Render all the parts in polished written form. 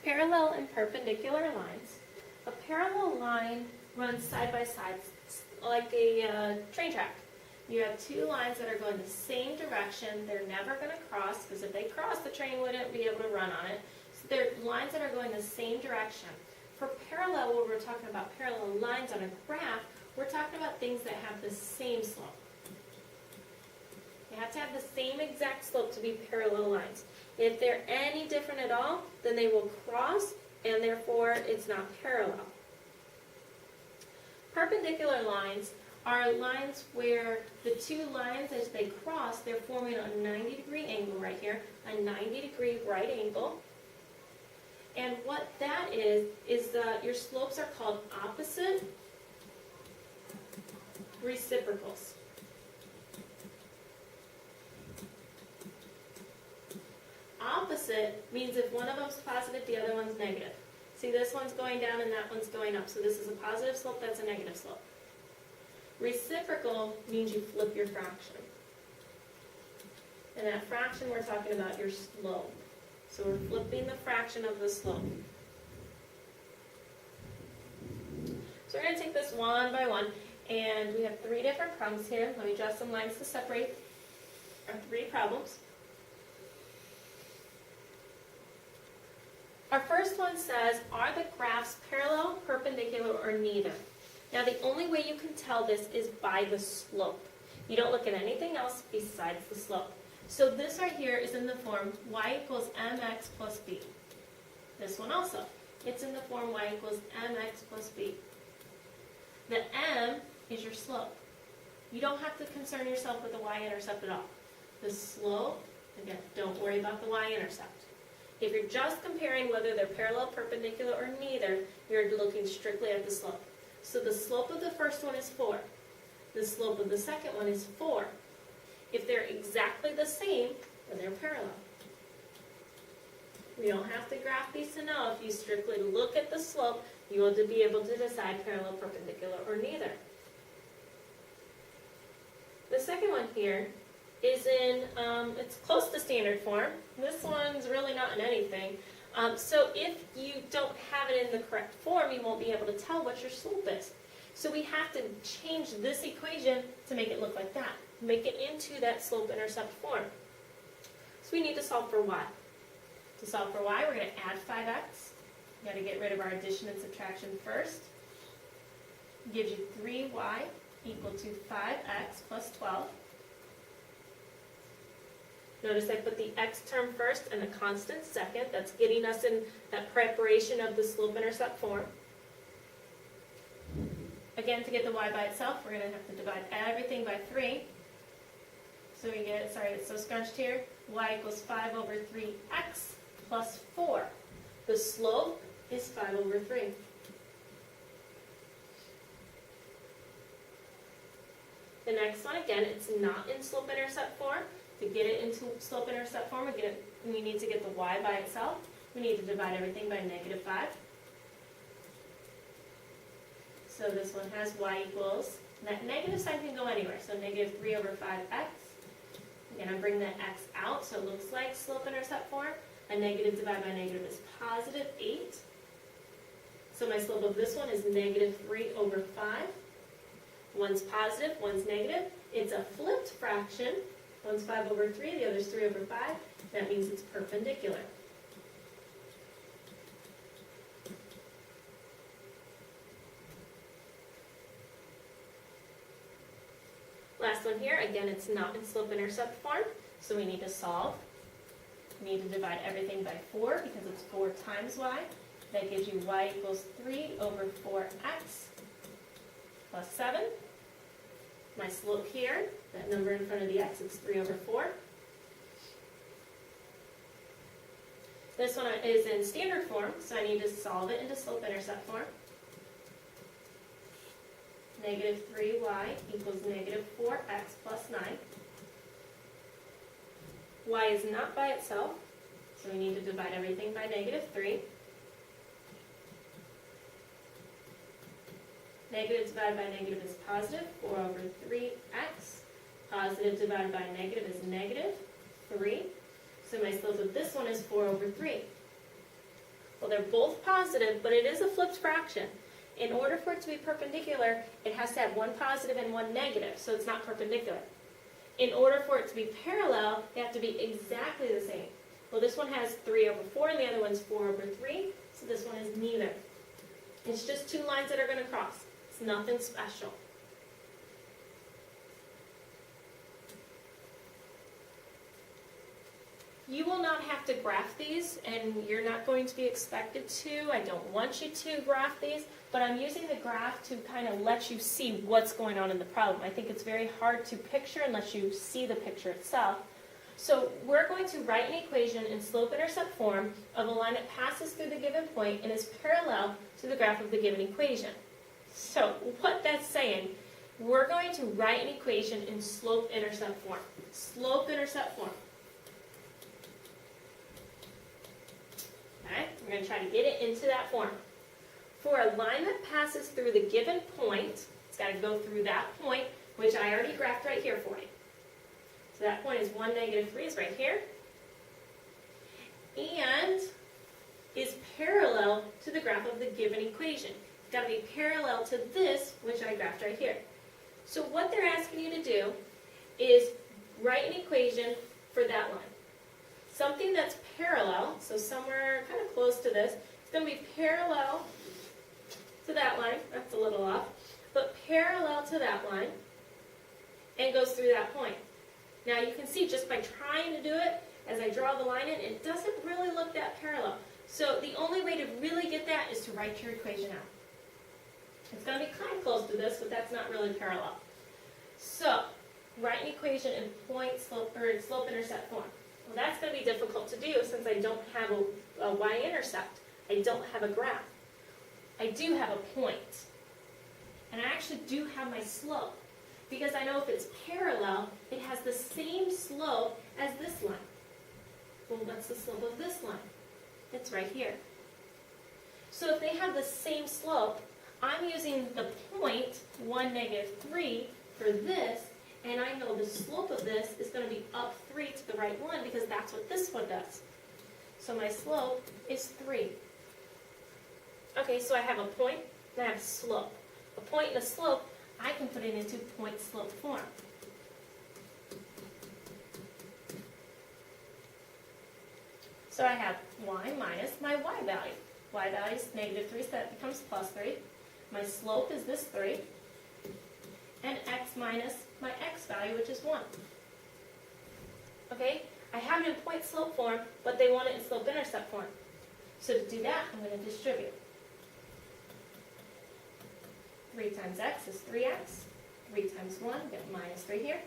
Parallel and perpendicular lines. A parallel line runs side by side like a train track. You have two lines that are going the same direction. They're never going to cross because if they cross, the train wouldn't be able to run on it. So they're lines that are going the same direction. For parallel, when we're talking about parallel lines on a graph, we're talking about things that have the same slope. They have to have the same exact slope to be parallel lines. If they're any different at all, then they will cross, and therefore it's not parallel. Perpendicular lines are lines where the two lines, as they cross, they're forming a 90-degree angle right here, a 90-degree right angle. And what that is that your slopes are called opposite reciprocals. Opposite means if one of them's positive, the other one's negative. See, this one's going down and that one's going up. So this is a positive slope, that's a negative slope. Reciprocal means you flip your fraction. And that fraction, we're talking about your slope. So we're flipping the fraction of the slope. So we're going to take this one by one, and we have three different problems here. Let me draw some lines to separate our three problems. Our first one says, are the graphs parallel, perpendicular, or neither? Now the only way you can tell this is by the slope. You don't look at anything else besides the slope. So this right here is in the form y equals mx plus b. This one also. It's in the form y equals mx plus b. The m is your slope. You don't have to concern yourself with the y-intercept at all. The slope, again, don't worry about the y-intercept. If you're just comparing whether they're parallel, perpendicular, or neither, you're looking strictly at the slope. So the slope of the first one is 4. The slope of the second one is 4. If they're exactly the same, then they're parallel. We don't have to graph these to know. If you strictly look at the slope, you will be able to decide parallel, perpendicular, or neither. The second one here is in, it's close to standard form. This one's really not in anything. So if you don't have it in the correct form, you won't be able to tell what your slope is. So we have to change this equation to make it look like that. Make it into that slope-intercept form. So we need to solve for y. To solve for y, we're going to add 5x. We've got to get rid of our addition and subtraction first. It gives you 3y equal to 5x plus 12. Notice I put the x term first and the constant second. That's getting us in that preparation of the slope-intercept form. Again, to get the y by itself, we're going to have to divide everything by 3. So we get, sorry, it's so scrunched here, y equals 5 over 3x plus 4. The slope is 5 over 3. The next one, again, it's not in slope-intercept form. To get it into slope-intercept form, we need to get the y by itself. We need to divide everything by negative 5. So this one has y equals, that negative sign can go anywhere, so negative 3 over 5x. Again, I'm bringing that x out, so it looks like slope-intercept form. A negative divided by negative is positive 8. So my slope of this one is negative 3 over 5. One's positive, one's negative. It's a flipped fraction. One's 5 over 3, the other's 3 over 5. That means it's perpendicular. Last one here, again, it's not in slope-intercept form, so we need to solve. We need to divide everything by 4 because it's 4 times y. That gives you y equals 3 over 4x plus 7. My slope here, that number in front of the x, is 3 over 4. This one is in standard form, so I need to solve it into slope-intercept form. Negative 3y equals negative 4x plus 9. Y is not by itself, so we need to divide everything by negative 3. Negative divided by negative is positive, 4 over 3x. Positive divided by negative is negative 3. So my slope of this one is 4 over 3. Well, they're both positive, but it is a flipped fraction. In order for it to be perpendicular, it has to have one positive and one negative, so it's not perpendicular. In order for it to be parallel, they have to be exactly the same. Well, this one has 3 over 4, and the other one's 4 over 3, so this one is neither. It's just two lines that are going to cross. It's nothing special. You will not have to graph these, and you're not going to be expected to. I don't want you to graph these, but I'm using the graph to kind of let you see what's going on in the problem. I think it's very hard to picture unless you see the picture itself. So we're going to write an equation in slope-intercept form of a line that passes through the given point and is parallel to the graph of the given equation. So what that's saying, we're going to write an equation in slope-intercept form. Slope-intercept form. Okay, we're going to try to get it into that form. For a line that passes through the given point, it's got to go through that point, which I already graphed right here for you. So that point is 1, negative 3 is right here. And is parallel to the graph of the given equation. It's got to be parallel to this, which I graphed right here. So what they're asking you to do is write an equation for that line. Something that's parallel, so somewhere kind of close to this, it's going to be parallel to that line. That's a little off. But parallel to that line and goes through that point. Now you can see just by trying to do it, as I draw the line in, it doesn't really look that parallel. So the only way to really get that is to write your equation out. It's going to be kind of close to this, but that's not really parallel. So write an equation in slope-intercept form. Well, that's going to be difficult to do since I don't have a y-intercept. I don't have a graph. I do have a point. And I actually do have my slope. Because I know if it's parallel, it has the same slope as this line. Well, what's the slope of this line? It's right here. So if they have the same slope, I'm using the point, 1, negative 3, for this, and I know the slope of this is going to be up 3 to the right one because that's what this one does. So my slope is 3. Okay, so I have a point and I have a slope. A point and a slope, I can put it into point-slope form. So I have y minus my y value. Y value is negative 3, so that becomes plus 3. My slope is this 3. And x minus my x value, which is 1. Okay, I have it in point-slope form, but they want it in slope-intercept form. So to do that, I'm going to distribute. 3 times x is 3x. 3 times 1, we get minus 3 here.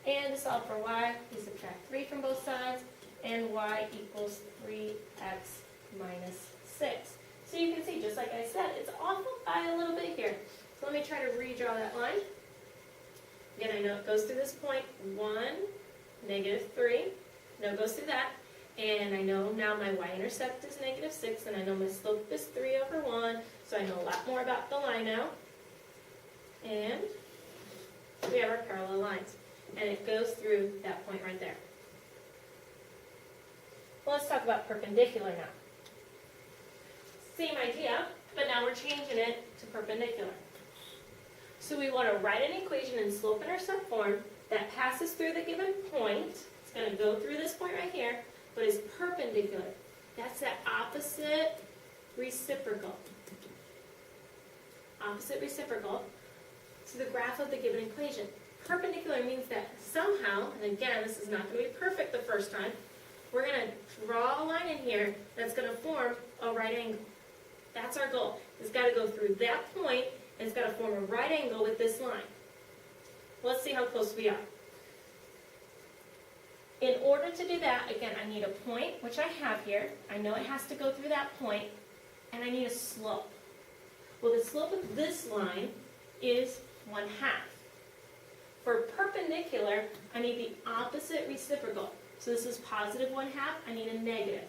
And to solve for y, we subtract 3 from both sides, and y equals 3x minus 6. So you can see, just like I said, it's off by a little bit here. So let me try to redraw that line. Again, I know it goes through this point, 1, negative 3. No, it goes through that. And I know now my y-intercept is negative 6, and I know my slope is 3 over 1, so I know a lot more about the line now. And we have our parallel lines. And it goes through that point right there. Well, let's talk about perpendicular now. Same idea, but now we're changing it to perpendicular. So we want to write an equation in slope-intercept form that passes through the given point. It's going to go through this point right here, but is perpendicular. That's that opposite reciprocal. Opposite reciprocal to the graph of the given equation. Perpendicular means that somehow, and again, this is not going to be perfect the first time, we're going to draw a line in here that's going to form a right angle. That's our goal. It's got to go through that point, and it's got to form a right angle with this line. Let's see how close we are. In order to do that, again, I need a point, which I have here. I know it has to go through that point, and I need a slope. Well, the slope of this line is 1/2. For perpendicular, I need the opposite reciprocal. So this is positive 1/2, I need a negative.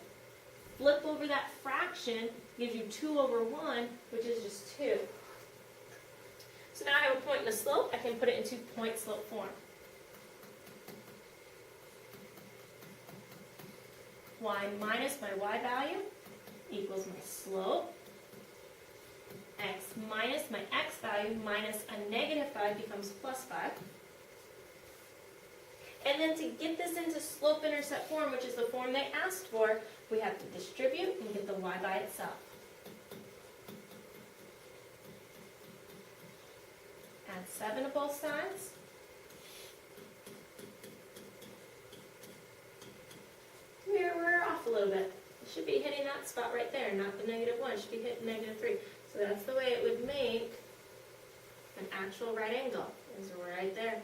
Flip over that fraction, gives you 2 over 1, which is just 2. So now I have a point and a slope, I can put it into point-slope form. y minus my y value equals my slope. X minus my x value minus a negative 5 becomes plus 5. And then to get this into slope-intercept form, which is the form they asked for, we have to distribute and get the y by itself. Add 7 to both sides. We're off a little bit. It should be hitting that spot right there, not the -1. It should be hitting -3. So that's the way it would make an actual right angle, is right there.